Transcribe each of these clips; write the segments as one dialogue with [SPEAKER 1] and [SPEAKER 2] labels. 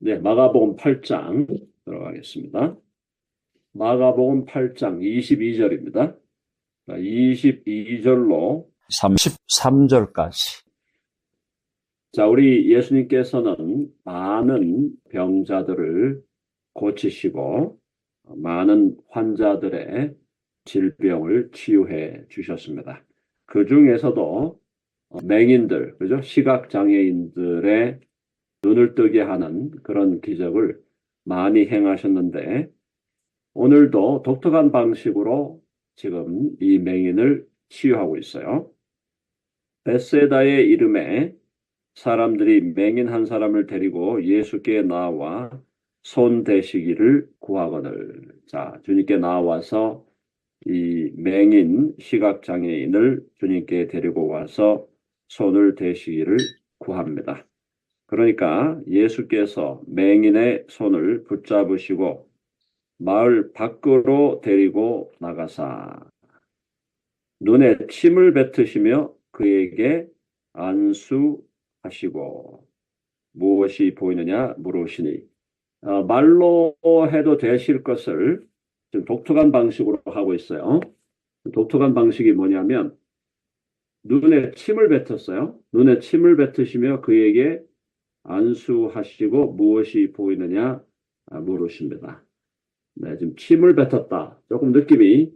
[SPEAKER 1] 네, 마가복음 8장 들어가겠습니다. 마가복음 8장 22절입니다. 22절로 33절까지. 자, 우리 예수님께서는 많은 병자들을 고치시고 많은 환자들의 질병을 치유해 주셨습니다. 그 중에서도 맹인들, 그죠? 시각장애인들의 눈을 뜨게 하는 그런 기적을 많이 행하셨는데 오늘도 독특한 방식으로 지금 이 맹인을 치유하고 있어요. 벳세다의 이름에 사람들이 맹인 한 사람을 데리고 예수께 나와 손 대시기를 구하거늘. 자, 주님께 나와서 이 맹인 시각장애인을 주님께 데리고 와서 손을 대시기를 구합니다. 그러니까 예수께서 맹인의 손을 붙잡으시고 마을 밖으로 데리고 나가사 눈에 침을 뱉으시며 그에게 안수하시고 무엇이 보이느냐 물으시니 말로 해도 되실 것을 좀 독특한 방식으로 하고 있어요. 독특한 방식이 뭐냐면 눈에 침을 뱉었어요. 눈에 침을 뱉으시며 그에게 안수하시고 무엇이 보이느냐 물으십니다. 네, 지금 침을 뱉었다. 조금 느낌이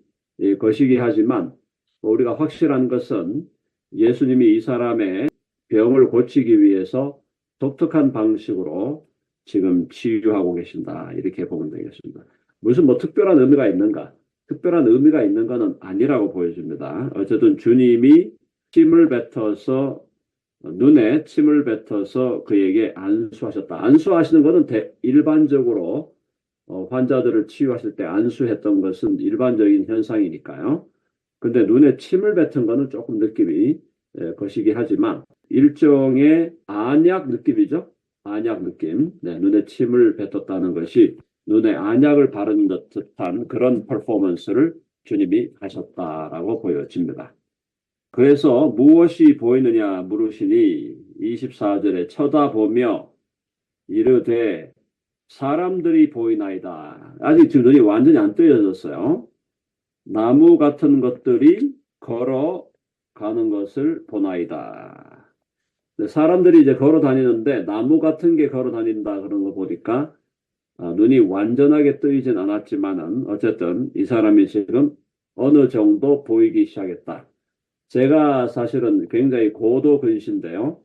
[SPEAKER 1] 거시기하지만 우리가 확실한 것은 예수님이 이 사람의 병을 고치기 위해서 독특한 방식으로 지금 치유하고 계신다. 이렇게 보면 되겠습니다. 무슨 뭐 특별한 의미가 있는가? 특별한 의미가 있는 것은 아니라고 보여집니다. 어쨌든 주님이 침을 뱉어서 눈에 침을 뱉어서 그에게 안수하셨다. 안수하시는 것은 일반적으로 환자들을 치유하실 때 안수했던 것은 일반적인 현상이니까요. 근데 눈에 침을 뱉은 것은 조금 느낌이 거시기 하지만 일종의 안약 느낌이죠. 안약 느낌. 네, 눈에 침을 뱉었다는 것이 눈에 안약을 바른 듯한 그런 퍼포먼스를 주님이 하셨다라고 보여집니다. 그래서 무엇이 보이느냐 물으시니 24절에 쳐다보며 이르되 사람들이 보이나이다. 아직 지금 눈이 완전히 안 뜨여졌어요. 나무 같은 것들이 걸어가는 것을 보나이다. 사람들이 이제 걸어 다니는데 나무 같은 게 걸어 다닌다 그런 거 보니까 눈이 완전하게 뜨이진 않았지만은 어쨌든 이 사람이 지금 어느 정도 보이기 시작했다. 제가 사실은 굉장히 고도 근시인데요.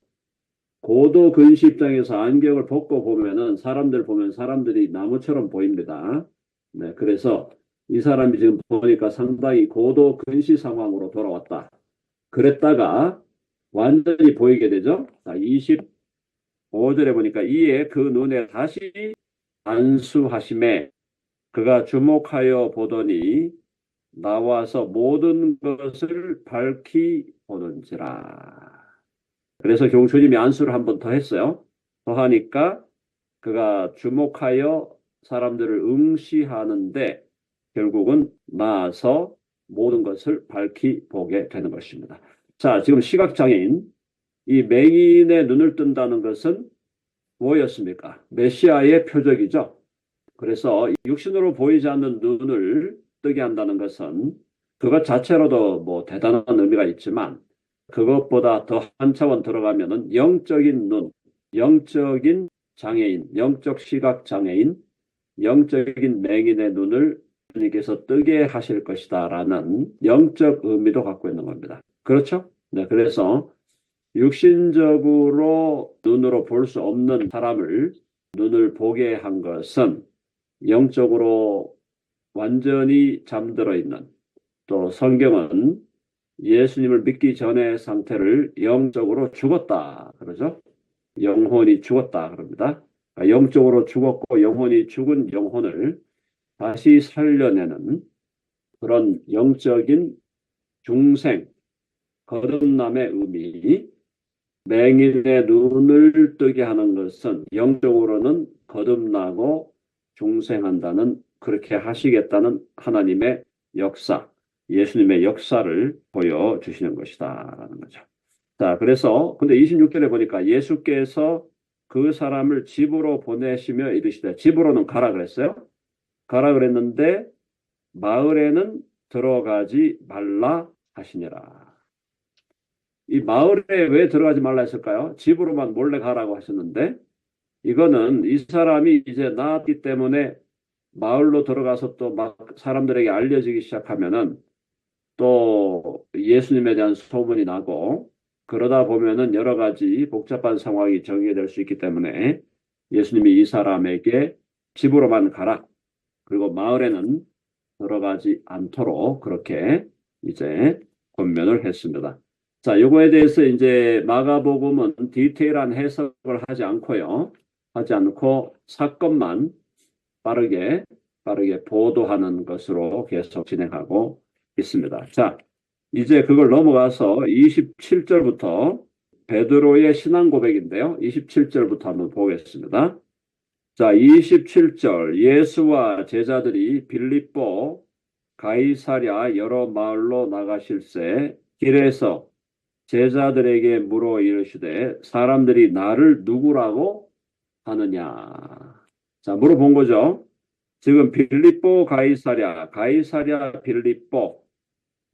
[SPEAKER 1] 고도 근시 입장에서 안경을 벗고 보면은 사람들 보면 사람들이 나무처럼 보입니다. 네, 그래서 이 사람이 지금 보니까 상당히 고도 근시 상황으로 돌아왔다. 그랬다가 완전히 보이게 되죠. 자, 25절에 보니까 이에 그 눈에 다시 안수하심에 그가 주목하여 보더니 나와서 모든 것을 밝히 보는지라. 그래서 결국 주님이 안수를 한 번 더 했어요. 더 하니까 그가 주목하여 사람들을 응시하는데 결국은 나아서 모든 것을 밝히 보게 되는 것입니다. 자, 지금 시각장애인, 이 맹인의 눈을 뜬다는 것은 뭐였습니까? 메시아의 표적이죠. 그래서 육신으로 보이지 않는 눈을 뜨게 한다는 것은 그것 자체로도 뭐 대단한 의미가 있지만 그것보다 더 한 차원 들어가면은 영적인 눈, 영적인 장애인, 영적 시각 장애인, 영적인 맹인의 눈을 주님께서 뜨게 하실 것이다라는 영적 의미도 갖고 있는 겁니다. 그렇죠? 네, 그래서 육신적으로 눈으로 볼 수 없는 사람을 눈을 보게 한 것은 영적으로 완전히 잠들어 있는, 또 성경은 예수님을 믿기 전의 상태를 영적으로 죽었다 그러죠. 영혼이 죽었다 그럽니다. 그러니까 영적으로 죽었고 영혼이 죽은 영혼을 다시 살려내는 그런 영적인 중생, 거듭남의 의미, 맹인의 눈을 뜨게 하는 것은 영적으로는 거듭나고 중생한다는, 그렇게 하시겠다는 하나님의 역사, 예수님의 역사를 보여주시는 것이다라는 거죠. 자, 그래서 근데 26절에 보니까 예수께서 그 사람을 집으로 보내시며 이르시되, 집으로는 가라 그랬어요. 가라 그랬는데 마을에는 들어가지 말라 하시니라. 이 마을에 왜 들어가지 말라 했을까요? 집으로만 몰래 가라고 하셨는데, 이거는 이 사람이 이제 나았기 때문에 마을로 들어가서 또 막 사람들에게 알려지기 시작하면은 또 예수님에 대한 소문이 나고, 그러다 보면은 여러 가지 복잡한 상황이 전개될 수 있기 때문에 예수님이 이 사람에게 집으로만 가라, 그리고 마을에는 들어가지 않도록 그렇게 이제 권면을 했습니다. 자, 요거에 대해서 이제 마가복음은 디테일한 해석을 하지 않고요. 하지 않고 사건만 빠르게 보도하는 것으로 계속 진행하고 있습니다. 자, 이제 그걸 넘어가서 27절부터 베드로의 신앙 고백인데요. 27절부터 한번 보겠습니다. 자, 27절. 예수와 제자들이 빌립보 가이사랴 여러 마을로 나가실새 길에서 제자들에게 물어 이르시되, 사람들이 나를 누구라고 하느냐. 자, 물어본 거죠. 지금 빌립보 가이사랴 빌립보,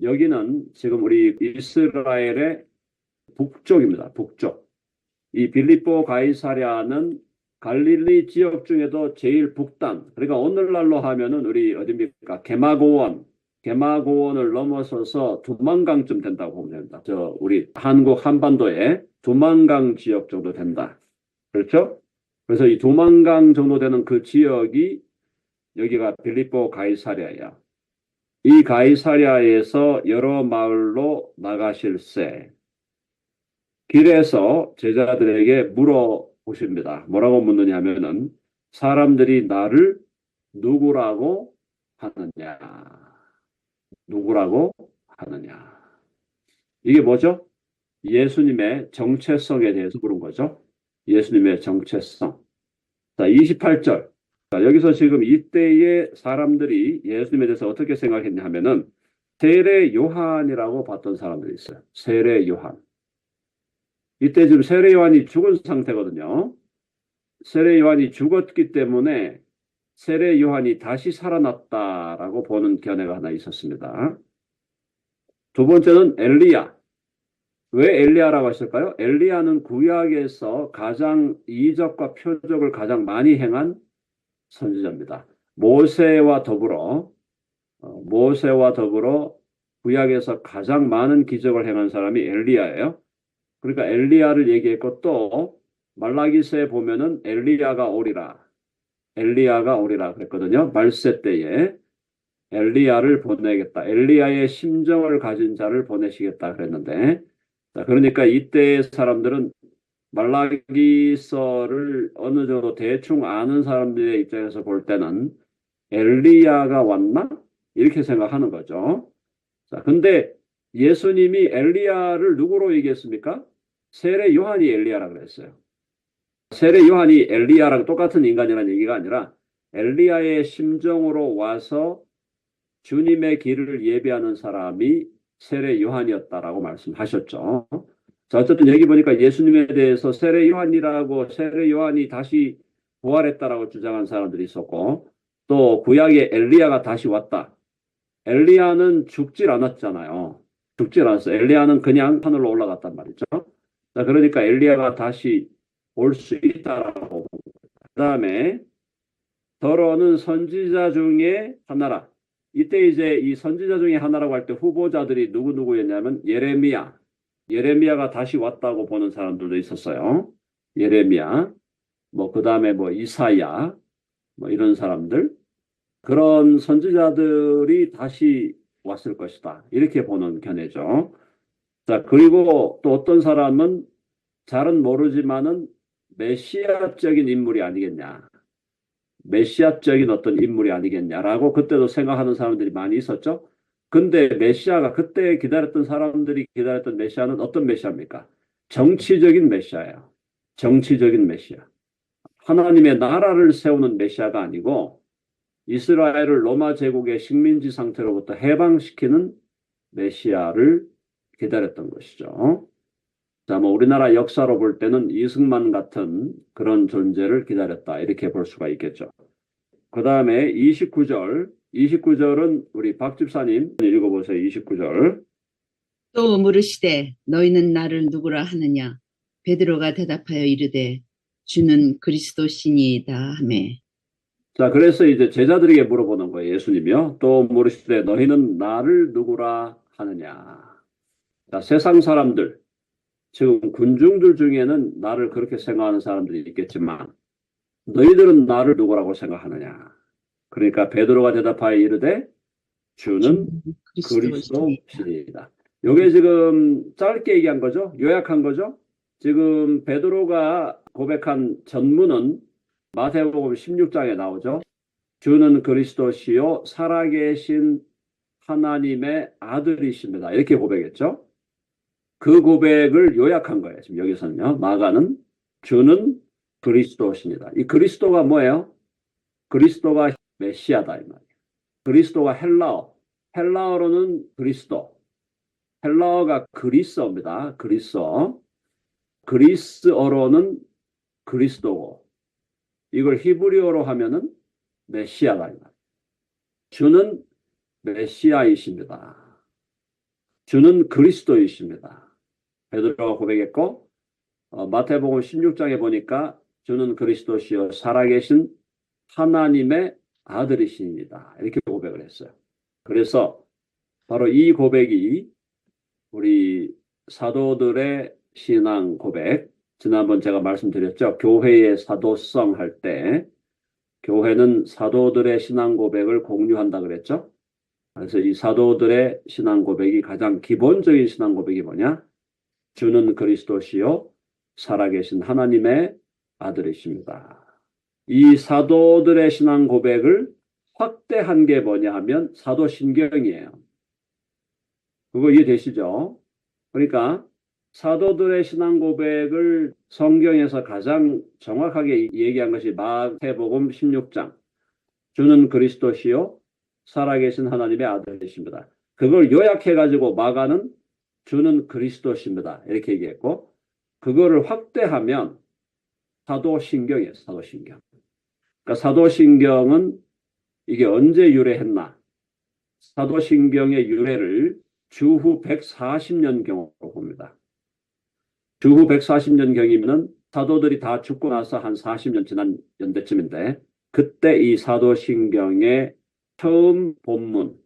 [SPEAKER 1] 여기는 지금 우리 이스라엘의 북쪽입니다. 북쪽. 이 빌립보 가이사랴는 갈릴리 지역 중에도 제일 북단, 그러니까 오늘날로 하면은 우리 어디입니까? 개마고원을 넘어서서 두만강쯤 된다고 보면 됩니다. 저 우리 한국 한반도의 두만강 지역 정도 된다. 그렇죠? 그래서 이 두만강 정도 되는 그 지역이 여기가 빌립보 가이사랴야. 이 가이사랴에서 여러 마을로 나가실새 길에서 제자들에게 물어보십니다. 뭐라고 묻느냐면은, 사람들이 나를 누구라고 하느냐. 누구라고 하느냐. 이게 뭐죠? 예수님의 정체성에 대해서 물은 거죠. 예수님의 정체성. 자, 28절. 자, 여기서 지금 이때의 사람들이 예수님에 대해서 어떻게 생각했냐 하면은, 세례 요한이라고 봤던 사람들이 있어요. 세례 요한. 이때 지금 세례 요한이 죽은 상태거든요. 세례 요한이 죽었기 때문에 세례 요한이 다시 살아났다라고 보는 견해가 하나 있었습니다. 두 번째는 엘리야. 왜 엘리야라고 했을까요? 엘리야는 구약에서 가장 이적과 표적을 가장 많이 행한 선지자입니다. 모세와 더불어 구약에서 가장 많은 기적을 행한 사람이 엘리야예요. 그러니까 엘리야를 얘기했고, 또 말라기서에 보면은 엘리야가 오리라 그랬거든요. 말세 때에 엘리야를 보내겠다. 엘리야의 심정을 가진 자를 보내시겠다 그랬는데, 자, 그러니까 이때의 사람들은 말라기서를 어느 정도 대충 아는 사람들의 입장에서 볼 때는 엘리야가 왔나? 이렇게 생각하는 거죠. 자, 근데 예수님이 엘리야를 누구로 얘기했습니까? 세례 요한이 엘리야라 그랬어요. 세례 요한이 엘리야랑 똑같은 인간이라는 얘기가 아니라 엘리야의 심정으로 와서 주님의 길을 예비하는 사람이 세례 요한이었다라고 말씀하셨죠. 자, 어쨌든 여기 보니까 예수님에 대해서 세례 요한이 다시 부활했다라고 주장한 사람들이 있었고, 또 구약에 엘리야가 다시 왔다. 엘리야는 죽질 않았잖아요. 죽질 않았어요. 엘리야는 그냥 하늘로 올라갔단 말이죠. 자, 그러니까 엘리야가 다시 올 수 있다라고. 그 다음에 더러는 선지자 중에 하나라. 이때 이제 이 선지자 중에 하나라고 할 때 후보자들이 누구였냐면 예레미야가 다시 왔다고 보는 사람들도 있었어요. 예레미야, 그 다음에 이사야, 이런 사람들. 그런 선지자들이 다시 왔을 것이다. 이렇게 보는 견해죠. 자, 그리고 또 어떤 사람은 잘은 모르지만은 메시아적인 인물이 아니겠냐. 메시아적인 어떤 인물이 아니겠냐라고 그때도 생각하는 사람들이 많이 있었죠. 근데 메시아가 그때 기다렸던 사람들이 기다렸던 메시아는 어떤 메시아입니까? 정치적인 메시아예요. 정치적인 메시아. 하나님의 나라를 세우는 메시아가 아니고 이스라엘을 로마 제국의 식민지 상태로부터 해방시키는 메시아를 기다렸던 것이죠. 자, 뭐 우리나라 역사로 볼 때는 이승만 같은 그런 존재를 기다렸다. 이렇게 볼 수가 있겠죠. 그 다음에 29절. 29절은 우리 박 집사님 읽어보세요. 29절.
[SPEAKER 2] 또 물으시되 너희는 나를 누구라 하느냐? 베드로가 대답하여 이르되 주는 그리스도시니이다 하매.
[SPEAKER 1] 자, 그래서 이제 제자들에게 물어보는 거예요. 예수님이요. 또 물으시되 너희는 나를 누구라 하느냐? 자, 세상 사람들, 지금 군중들 중에는 나를 그렇게 생각하는 사람들이 있겠지만 너희들은 나를 누구라고 생각하느냐? 그러니까 베드로가 대답하여 이르되 주는 그리스도시니이다. 요게 지금 짧게 얘기한 거죠. 요약한 거죠. 지금 베드로가 고백한 전문은 마태복음 16장에 나오죠. 주는 그리스도시요 살아계신 하나님의 아들이십니다. 이렇게 고백했죠. 그 고백을 요약한 거예요. 지금 여기서는요. 마가는 주는 그리스도십니다. 이 그리스도가 뭐예요? 그리스도가 메시아다 이 말이에요. 그리스도가 헬라어. 헬라어로는 그리스도. 헬라어가 그리스어입니다. 그리스어. 그리스어로는 그리스도고. 이걸 히브리어로 하면은 메시아다 이 말이에요. 주는 메시아이십니다. 주는 그리스도이십니다. 베드로가 고백했고 마태복음 16장에 보니까 주는 그리스도시요 살아계신 하나님의 아들이십니다. 이렇게 고백을 했어요. 그래서 바로 이 고백이 우리 사도들의 신앙 고백, 지난번 제가 말씀드렸죠. 교회의 사도성 할 때 교회는 사도들의 신앙 고백을 공유한다 그랬죠. 그래서 이 사도들의 신앙 고백이 가장 기본적인 신앙 고백이 뭐냐? 주는 그리스도시요 살아계신 하나님의 아들이십니다. 이 사도들의 신앙 고백을 확대한 게 뭐냐 하면 사도신경이에요. 그거 이해되시죠? 그러니까 사도들의 신앙 고백을 성경에서 가장 정확하게 얘기한 것이 마태복음 16장. 주는 그리스도시요 살아계신 하나님의 아들이십니다. 그걸 요약해가지고 마가는 주는 그리스도십니다. 이렇게 얘기했고 그거를 확대하면 사도신경이에요. 사도신경. 그러니까 사도신경은 이게 언제 유래했나? 사도신경의 유래를 주후 140년경으로 봅니다. 주후 140년경이면 사도들이 다 죽고 나서 한 40년 지난 연대쯤인데 그때 이 사도신경의 처음 본문,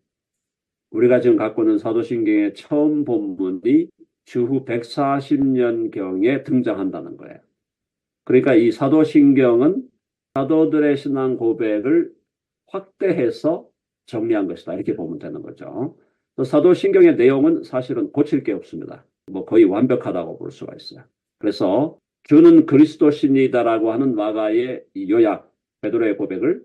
[SPEAKER 1] 우리가 지금 갖고 있는 사도신경의 처음 본문이 주후 140년경에 등장한다는 거예요. 그러니까 이 사도신경은 사도들의 신앙 고백을 확대해서 정리한 것이다. 이렇게 보면 되는 거죠. 사도신경의 내용은 사실은 고칠 게 없습니다. 뭐 거의 완벽하다고 볼 수가 있어요. 그래서 주는 그리스도시니다라고 하는 마가의 이 요약, 베드로의 고백을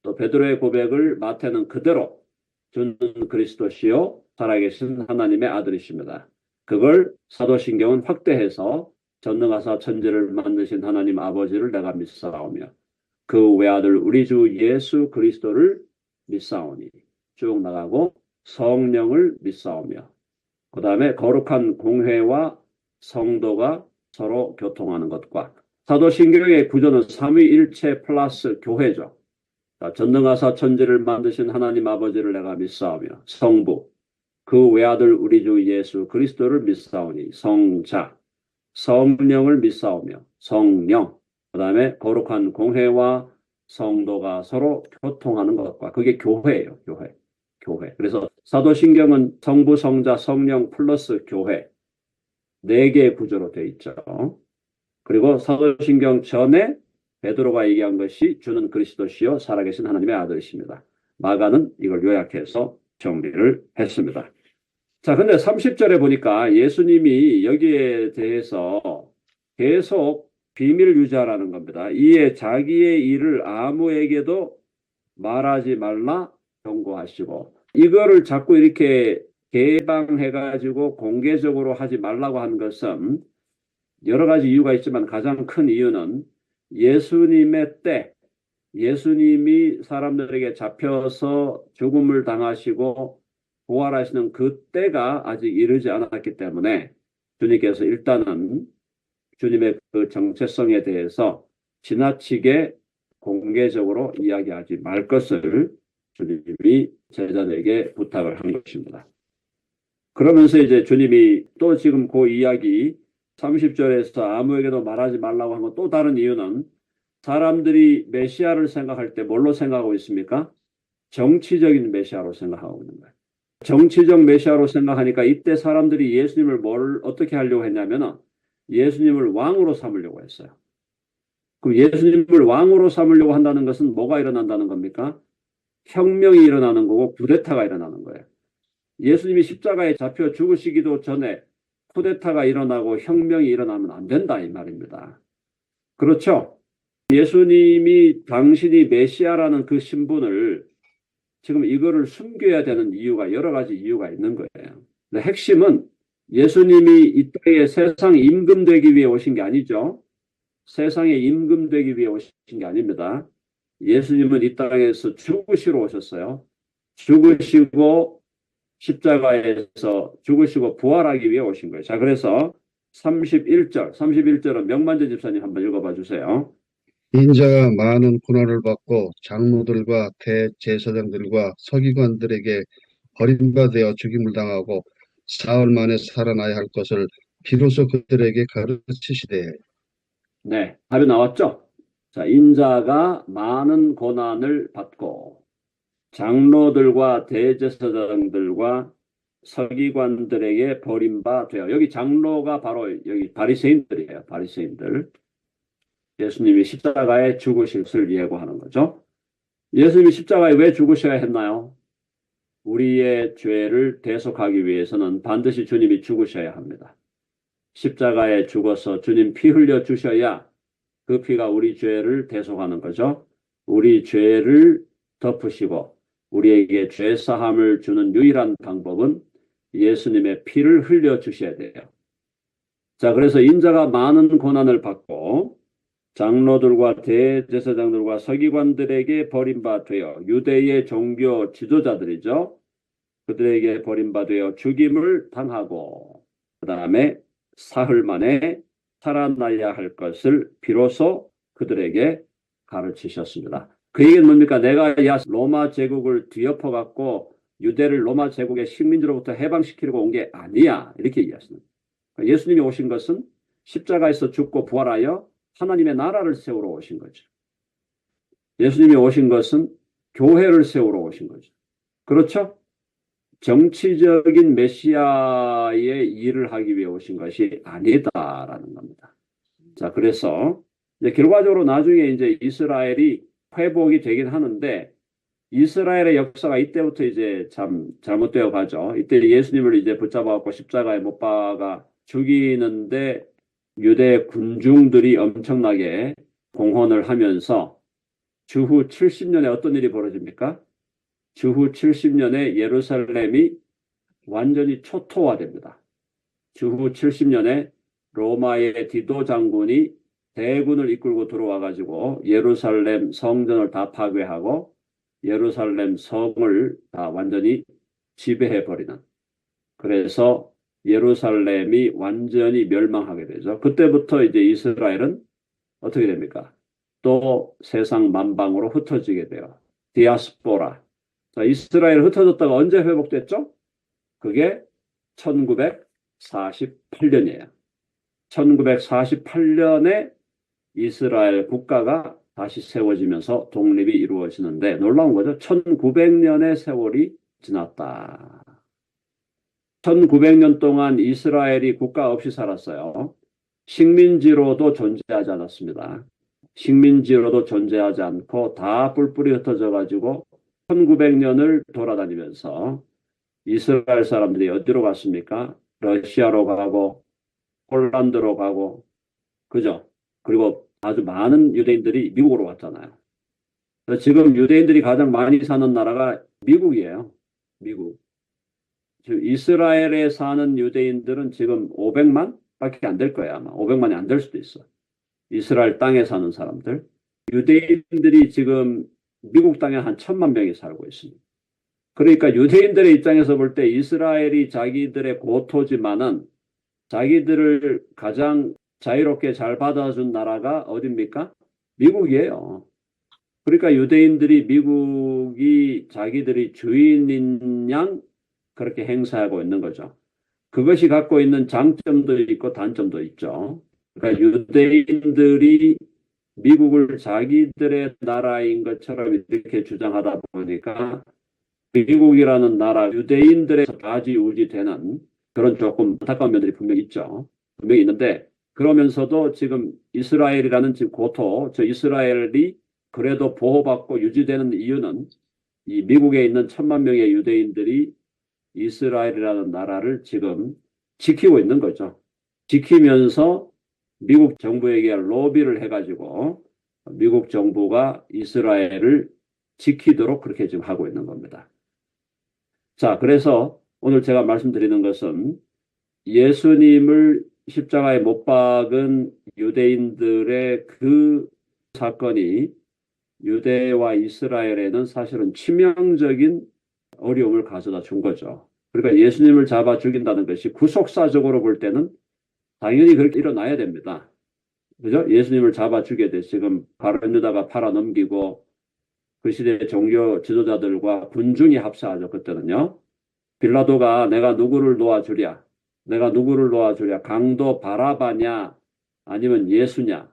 [SPEAKER 1] 또 베드로의 고백을 마태는 그대로 주는 그리스도시요 살아계신 하나님의 아들이십니다. 그걸 사도신경은 확대해서 전능하사 천지를 만드신 하나님 아버지를 내가 믿사오며 그 외아들 우리 주 예수 그리스도를 믿사오니 쭉 나가고 성령을 믿사오며 그 다음에 거룩한 공회와 성도가 서로 교통하는 것과 사도신경의 구조는 삼위일체 플러스 교회죠. 전능하사 천지를 만드신 하나님 아버지를 내가 믿사오며 성부 그 외아들 우리 주 예수 그리스도를 믿사오니 성자 성령을 믿사오며 성령 그 다음에 거룩한 공회와 성도가 서로 교통하는 것과 그게 교회예요. 교회. 그래서 사도신경은 성부 성자 성령 플러스 교회 4개의 구조로 되어 있죠. 그리고 사도신경 전에 베드로가 얘기한 것이 주는 그리스도시요 살아계신 하나님의 아들이십니다. 마가는 이걸 요약해서 정리를 했습니다. 자, 근데 30절에 보니까 예수님이 여기에 대해서 계속 비밀 유지하라는 겁니다. 이에 자기의 일을 아무에게도 말하지 말라 경고하시고 이거를 자꾸 이렇게 개방해가지고 공개적으로 하지 말라고 하는 것은 여러 가지 이유가 있지만 가장 큰 이유는 예수님의 때, 예수님이 사람들에게 잡혀서 죽음을 당하시고 부활하시는 그 때가 아직 이르지 않았기 때문에 주님께서 일단은 주님의 그 정체성에 대해서 지나치게 공개적으로 이야기하지 말 것을 주님이 제자들에게 부탁을 한 것입니다. 그러면서 이제 주님이 또 지금 그 이야기 30절에서 아무에게도 말하지 말라고 한 건 또 다른 이유는 사람들이 메시아를 생각할 때 뭘로 생각하고 있습니까? 정치적인 메시아로 생각하고 있는 거예요. 정치적 메시아로 생각하니까 이때 사람들이 예수님을 어떻게 하려고 했냐면은 예수님을 왕으로 삼으려고 했어요. 그럼 예수님을 왕으로 삼으려고 한다는 것은 뭐가 일어난다는 겁니까? 혁명이 일어나는 거고 쿠데타가 일어나는 거예요. 예수님이 십자가에 잡혀 죽으시기도 전에 쿠데타가 일어나고 혁명이 일어나면 안 된다 이 말입니다. 그렇죠? 예수님이 당신이 메시아라는 그 신분을 지금 이거를 숨겨야 되는 이유가 여러 가지 이유가 있는 거예요. 근데 핵심은 예수님이 이 땅에 세상 임금 되기 위해 오신 게 아니죠. 세상에 임금 되기 위해 오신 게 아닙니다. 예수님은 이 땅에서 죽으시러 오셨어요. 죽으시고 십자가에서 죽으시고 부활하기 위해 오신 거예요. 자, 그래서 31절은 명만재 집사님 한번 읽어봐 주세요.
[SPEAKER 3] 인자가 많은 고난을 받고 장로들과 대제사장들과 서기관들에게 버림받아 죽임을 당하고 사흘 만에 살아나야 할 것을 비로소 그들에게 가르치시되.
[SPEAKER 1] 네, 답이 나왔죠? 자, 인자가 많은 고난을 받고 장로들과 대제사장들과 서기관들에게 버림받아. 여기 장로가 바로 여기 바리새인들이에요. 바리새인들. 예수님이 십자가에 죽으실 것을 예고하는 거죠. 예수님이 십자가에 왜 죽으셔야 했나요? 우리의 죄를 대속하기 위해서는 반드시 주님이 죽으셔야 합니다. 십자가에 죽어서 주님 피 흘려 주셔야 그 피가 우리 죄를 대속하는 거죠. 우리 죄를 덮으시고 우리에게 죄 사함을 주는 유일한 방법은 예수님의 피를 흘려 주셔야 돼요. 자, 그래서 인자가 많은 고난을 받고 장로들과 대제사장들과 서기관들에게 버림받아 유대의 종교 지도자들이죠. 그들에게 버림받아 죽임을 당하고 그 다음에 사흘 만에 살아나야 할 것을 비로소 그들에게 가르치셨습니다. 그 얘기는 뭡니까? 내가 로마 제국을 뒤엎어 갖고 유대를 로마 제국의 식민지로부터 해방시키려고 온 게 아니야. 이렇게 얘기하십니다. 예수님이 오신 것은 십자가에서 죽고 부활하여 하나님의 나라를 세우러 오신 거죠. 예수님이 오신 것은 교회를 세우러 오신 거죠. 그렇죠? 정치적인 메시아의 일을 하기 위해 오신 것이 아니다라는 겁니다. 자, 그래서 이제 결과적으로 나중에 이제 이스라엘이 회복이 되긴 하는데 이스라엘의 역사가 이때부터 이제 참 잘못되어 가죠. 이때 예수님을 이제 붙잡아갖고 십자가에 못 박아 죽이는데 유대 군중들이 엄청나게 공헌을 하면서 주후 70년에 어떤 일이 벌어집니까? 주후 70년에 예루살렘이 완전히 초토화됩니다. 주후 70년에 로마의 디도 장군이 대군을 이끌고 들어와 가지고 예루살렘 성전을 다 파괴하고 예루살렘 성을 다 완전히 지배해 버리는, 그래서 예루살렘이 완전히 멸망하게 되죠. 그때부터 이제 이스라엘은 어떻게 됩니까? 또 세상 만방으로 흩어지게 돼요. 디아스포라. 자, 이스라엘 흩어졌다가 언제 회복됐죠? 그게 1948년이에요. 1948년에 이스라엘 국가가 다시 세워지면서 독립이 이루어지는데 놀라운 거죠. 1900년의 세월이 지났다. 1900년 동안 이스라엘이 국가 없이 살았어요. 식민지로도 존재하지 않았습니다. 식민지로도 존재하지 않고 다 뿔뿔이 흩어져 가지고 1900년을 돌아다니면서 이스라엘 사람들이 어디로 갔습니까? 러시아로 가고 폴란드로 가고, 그죠? 그리고 아주 많은 유대인들이 미국으로 왔잖아요. 그래서 지금 유대인들이 가장 많이 사는 나라가 미국이에요. 미국. 지금 이스라엘에 사는 유대인들은 지금 500만 밖에 안 될 거예요. 아마 500만이 안 될 수도 있어. 이스라엘 땅에 사는 사람들. 유대인들이 지금 미국 땅에 한 1000만 명이 살고 있습니다. 그러니까 유대인들의 입장에서 볼 때 이스라엘이 자기들의 고토지만은 자기들을 가장 자유롭게 잘 받아준 나라가 어딥니까? 미국이에요. 그러니까 유대인들이 미국이 자기들이 주인인 양 그렇게 행사하고 있는 거죠. 그것이 갖고 있는 장점도 있고 단점도 있죠. 그러니까 유대인들이 미국을 자기들의 나라인 것처럼 이렇게 주장하다 보니까 미국이라는 나라 유대인들의 좌지우지되는 그런 조금 안타까운 면들이 분명히 있죠. 분명히 있는데 그러면서도 지금 이스라엘이라는 지금 고토, 저 이스라엘이 그래도 보호받고 유지되는 이유는 이 미국에 있는 1,000만 명의 유대인들이 이스라엘이라는 나라를 지금 지키고 있는 거죠. 지키면서 미국 정부에게 로비를 해가지고 미국 정부가 이스라엘을 지키도록 그렇게 지금 하고 있는 겁니다. 자, 그래서 오늘 제가 말씀드리는 것은 예수님을 십자가에 못 박은 유대인들의 그 사건이 유대와 이스라엘에는 사실은 치명적인 어려움을 가져다 준 거죠. 그러니까 예수님을 잡아 죽인다는 것이 구속사적으로 볼 때는 당연히 그렇게 일어나야 됩니다. 그죠? 예수님을 잡아 죽여야 돼. 지금 가룟 유다가 팔아 넘기고 그 시대 종교 지도자들과 군중이 합사하죠. 그때는요. 빌라도가 내가 누구를 놓아주랴? 내가 누구를 놓아주랴? 강도 바라바냐? 아니면 예수냐?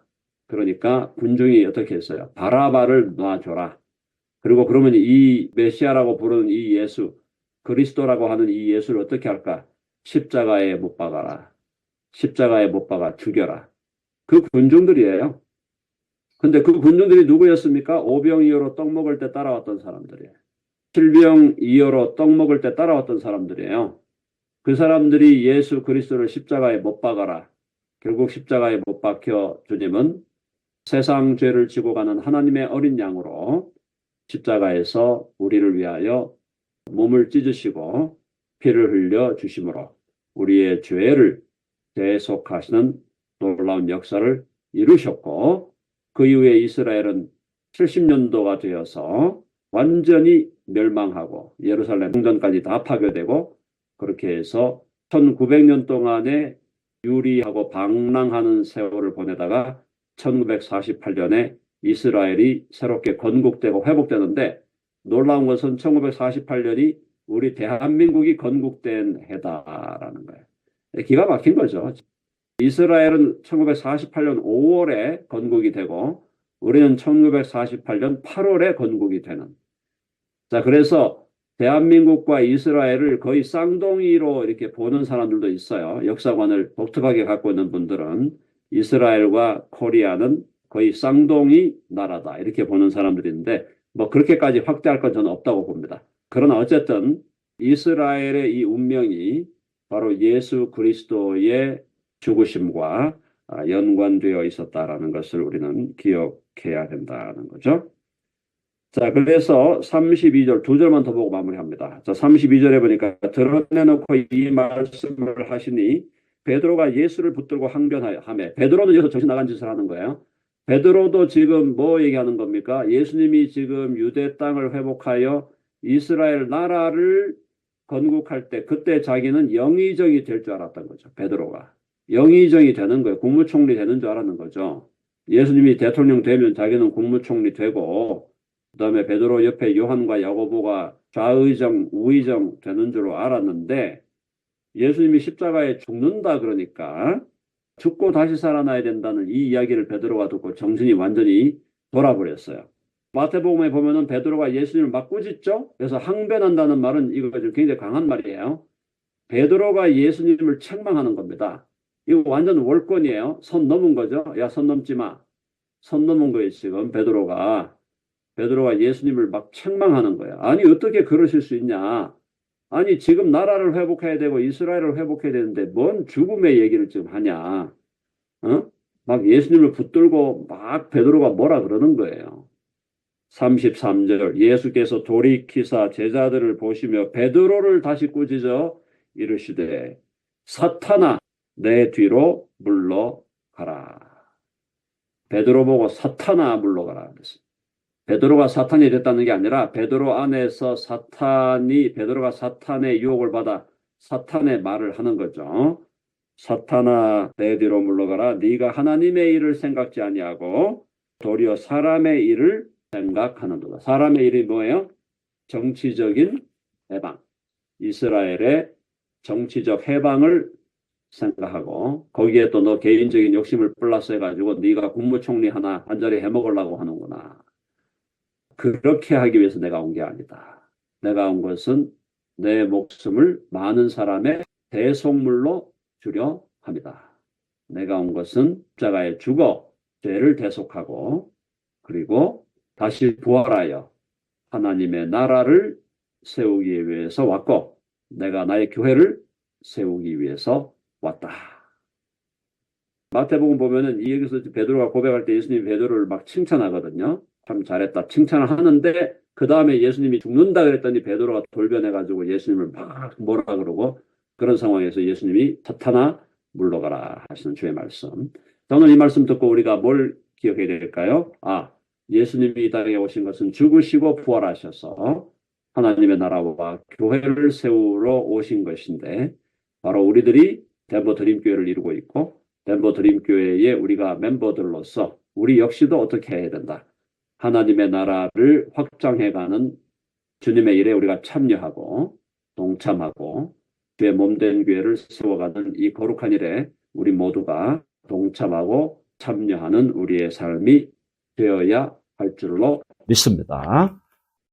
[SPEAKER 1] 그러니까 군중이 어떻게 했어요? 바라바를 놔줘라. 그리고 그러면 이 메시아라고 부르는 이 예수, 그리스도라고 하는 이 예수를 어떻게 할까? 십자가에 못 박아라. 십자가에 못 박아 죽여라. 그 군중들이에요. 근데 그 군중들이 누구였습니까? 오병이어로 떡 먹을 때 따라왔던 사람들이에요. 칠병이어로 떡 먹을 때 따라왔던 사람들이에요. 그 사람들이 예수 그리스도를 십자가에 못 박아라. 결국 십자가에 못 박혀 주님은 세상 죄를 지고 가는 하나님의 어린 양으로 십자가에서 우리를 위하여 몸을 찢으시고 피를 흘려 주심으로 우리의 죄를 대속하시는 놀라운 역사를 이루셨고 그 이후에 이스라엘은 70년도가 되어서 완전히 멸망하고 예루살렘 성전까지 다 파괴되고 그렇게 해서 1900년 동안에 유리하고 방랑하는 세월을 보내다가 1948년에 이스라엘이 새롭게 건국되고 회복되는데 놀라운 것은 1948년이 우리 대한민국이 건국된 해다라는 거예요. 기가 막힌 거죠. 이스라엘은 1948년 5월에 건국이 되고 우리는 1948년 8월에 건국이 되는. 자, 그래서 대한민국과 이스라엘을 거의 쌍둥이로 이렇게 보는 사람들도 있어요. 역사관을 독특하게 갖고 있는 분들은 이스라엘과 코리아는 거의 쌍둥이 나라다 이렇게 보는 사람들이 있는데 뭐 그렇게까지 확대할 건 저는 없다고 봅니다. 그러나 어쨌든 이스라엘의 이 운명이 바로 예수 그리스도의 죽으심과 연관되어 있었다라는 것을 우리는 기억해야 된다는 거죠. 자, 그래서 32절 두 절만 더 보고 마무리합니다. 자, 32절에 보니까 드러내놓고 이 말씀을 하시니 베드로가 예수를 붙들고 항변하며 베드로는 여기서 정신 나간 짓을 하는 거예요. 베드로도 지금 뭐 얘기하는 겁니까? 예수님이 지금 유대 땅을 회복하여 이스라엘 나라를 건국할 때 그때 자기는 영의정이 될 줄 알았던 거죠. 베드로가. 영의정이 되는 거예요. 국무총리 되는 줄 알았는 거죠. 예수님이 대통령 되면 자기는 국무총리 되고 그다음에 베드로 옆에 요한과 야고보가 좌의정, 우의정 되는 줄 알았는데 예수님이 십자가에 죽는다 그러니까 죽고 다시 살아나야 된다는 이 이야기를 베드로가 듣고 정신이 완전히 돌아버렸어요. 마태복음에 보면은 베드로가 예수님을 막 꾸짖죠. 그래서 항변한다는 말은 이거 좀 굉장히 강한 말이에요. 베드로가 예수님을 책망하는 겁니다. 이거 완전 월권이에요. 선 넘은 거죠. 야, 선 넘지 마. 선 넘은 거예요. 지금 베드로가 예수님을 막 책망하는 거예요. 아니 어떻게 그러실 수 있냐. 아니 지금 나라를 회복해야 되고 이스라엘을 회복해야 되는데 뭔 죽음의 얘기를 지금 하냐. 막 예수님을 붙들고 막 베드로가 뭐라 그러는 거예요. 33절 예수께서 돌이키사 제자들을 보시며 베드로를 다시 꾸짖어 이르시되 사탄아 내 뒤로 물러가라. 베드로 보고 사탄아 물러가라 그랬어요. 베드로가 사탄이 됐다는 게 아니라 베드로 안에서 베드로가 사탄의 유혹을 받아 사탄의 말을 하는 거죠. 사탄아 내 뒤로 물러가라. 네가 하나님의 일을 생각지 아니하고 도리어 사람의 일을 생각하는도다. 사람의 일이 뭐예요? 정치적인 해방. 이스라엘의 정치적 해방을 생각하고 거기에 또 너 개인적인 욕심을 플러스 해가지고 네가 국무총리 하나 한 자리 해먹으려고 하는구나. 그렇게 하기 위해서 내가 온 게 아니다. 내가 온 것은 내 목숨을 많은 사람의 대속물로 주려 합니다. 내가 온 것은 십자가에 죽어 죄를 대속하고 그리고 다시 부활하여 하나님의 나라를 세우기 위해서 왔고 내가 나의 교회를 세우기 위해서 왔다. 마태복음 보면은 이 여기서 베드로가 고백할 때 예수님이 베드로를 막 칭찬하거든요. 참 잘했다. 칭찬을 하는데 그 다음에 예수님이 죽는다 그랬더니 베드로가 돌변해가지고 예수님을 막 뭐라 그러고 그런 상황에서 예수님이 사탄아 물러가라 하시는 주의 말씀. 저는 이 말씀 듣고 우리가 뭘 기억해야 될까요? 예수님이 이 땅에 오신 것은 죽으시고 부활하셔서 하나님의 나라와 교회를 세우러 오신 것인데 바로 우리들이 덴버 드림교회를 이루고 있고 덴버 드림교회의 우리가 멤버들로서 우리 역시도 어떻게 해야 된다. 하나님의 나라를 확장해가는 주님의 일에 우리가 참여하고 동참하고 주의 몸된 교회를 세워가는 이 거룩한 일에 우리 모두가 동참하고 참여하는 우리의 삶이 되어야 할 줄로 믿습니다.